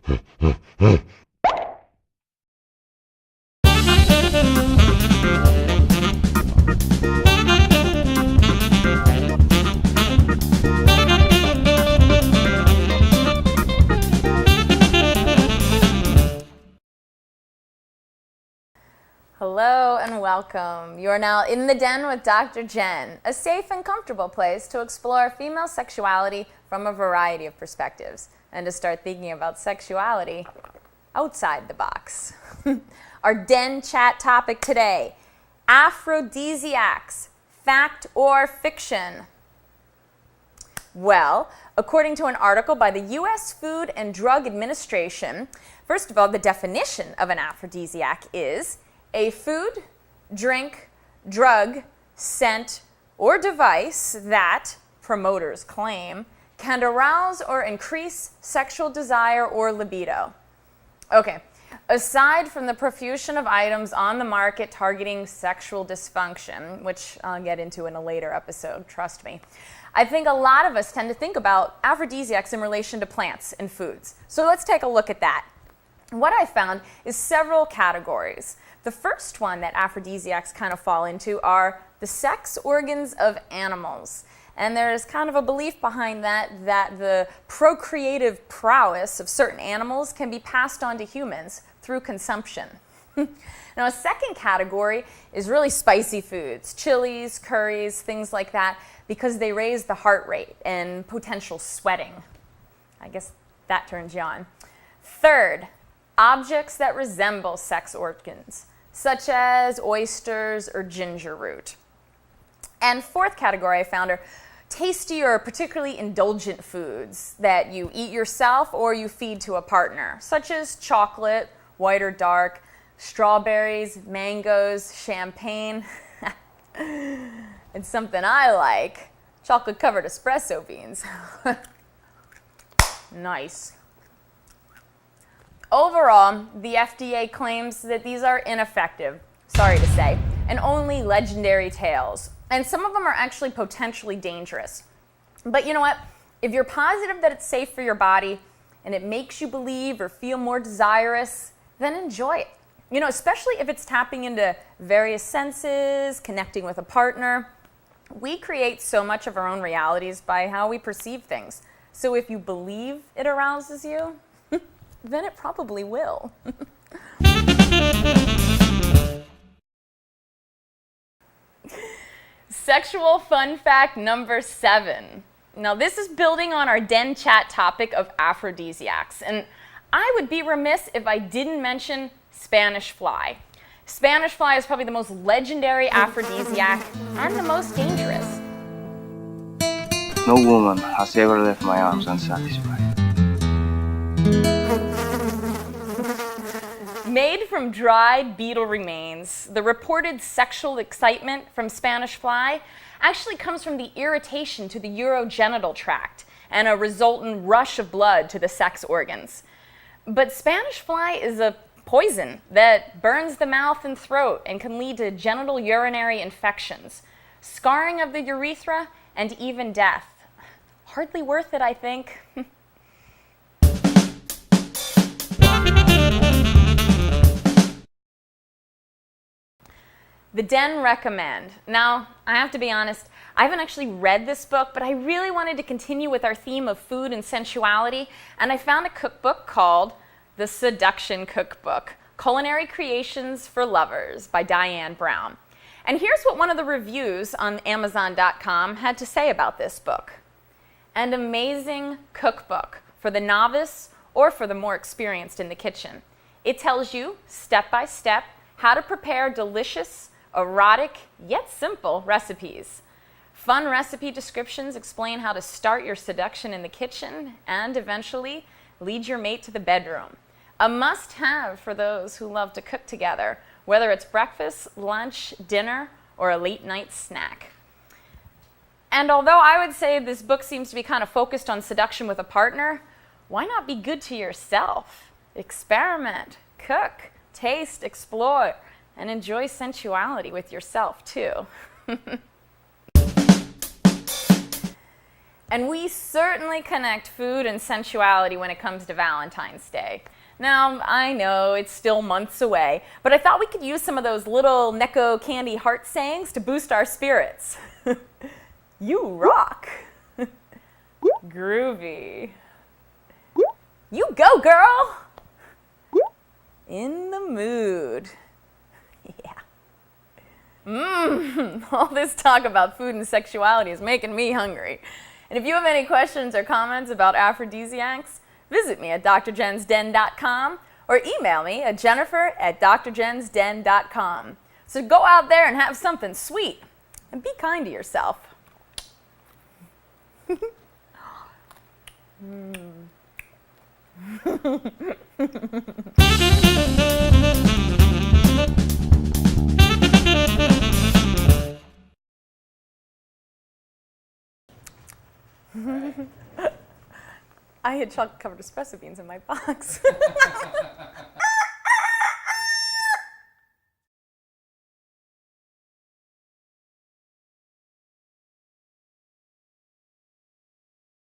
Hello and welcome. You are now in the den with Dr. Jenn, a safe and comfortable place to explore female sexuality from a variety of perspectives and to start thinking about sexuality outside the box. Our den chat topic today, Aphrodisiacs, fact or fiction? Well, according to an article by the U.S. Food and Drug Administration, first of all, the definition of an aphrodisiac is a food, drink, drug, scent, or device that, promoters claim, can arouse or increase sexual desire or libido. Okay, aside from the profusion of items on the market targeting sexual dysfunction, which I'll get into in a later episode, trust me, I think a lot of us tend to think about aphrodisiacs in relation to plants and foods. So let's take a look at that. What I found is several categories. The first one that aphrodisiacs kind of fall into are the sex organs of animals. And there's kind of a belief behind that the procreative prowess of certain animals can be passed on to humans through consumption. Now, a second category is really spicy foods, chilies, curries, things like that, because they raise the heart rate and potential sweating. I guess that turns you on. Third, objects that resemble sex organs, such as oysters or ginger root. And fourth category I found are tasty or particularly indulgent foods that you eat yourself or you feed to a partner, such as chocolate, white or dark, strawberries, mangoes, champagne, and something I like, chocolate-covered espresso beans. Nice. Overall, the FDA claims that these are ineffective, sorry to say, and only legendary tales. And some of them are actually potentially dangerous. But you know what? If you're positive that it's safe for your body and it makes you believe or feel more desirous, then enjoy it. You know, especially if it's tapping into various senses, connecting with a partner. We create so much of our own realities by how we perceive things. So if you believe it arouses you, then it probably will. Sexual fun fact number 7. Now, this is building on our den chat topic of aphrodisiacs, and I would be remiss if I didn't mention Spanish fly. Spanish fly is probably the most legendary aphrodisiac and the most dangerous. No woman has ever left my arms unsatisfied. Made from dried beetle remains, the reported sexual excitement from Spanish fly actually comes from the irritation to the urogenital tract and a resultant rush of blood to the sex organs. But Spanish fly is a poison that burns the mouth and throat and can lead to genital urinary infections, scarring of the urethra, and even death. Hardly worth it, I think. The Den recommend. Now, I have to be honest, I haven't actually read this book, but I really wanted to continue with our theme of food and sensuality, and I found a cookbook called The Seduction Cookbook, Culinary Creations for Lovers by Diane Brown. And here's what one of the reviews on Amazon.com had to say about this book. An amazing cookbook for the novice or for the more experienced in the kitchen. It tells you, step by step, how to prepare delicious, erotic, yet simple recipes. Fun recipe descriptions explain how to start your seduction in the kitchen and eventually lead your mate to the bedroom. A must-have for those who love to cook together, whether it's breakfast, lunch, dinner, or a late-night snack. And although I would say this book seems to be kind of focused on seduction with a partner, why not be good to yourself? Experiment, cook, taste, explore, and enjoy sensuality with yourself, too. And we certainly connect food and sensuality when it comes to Valentine's Day. Now, I know it's still months away, but I thought we could use some of those little Necco candy heart sayings to boost our spirits. You rock. Groovy. You go, girl. In the mood. Yeah. All this talk about food and sexuality is making me hungry. And if you have any questions or comments about aphrodisiacs, visit me at DrJennsDen.com or email me at Jennifer@DrJennsDen.com. So go out there and have something sweet and be kind to yourself. I had chocolate-covered espresso beans in my box.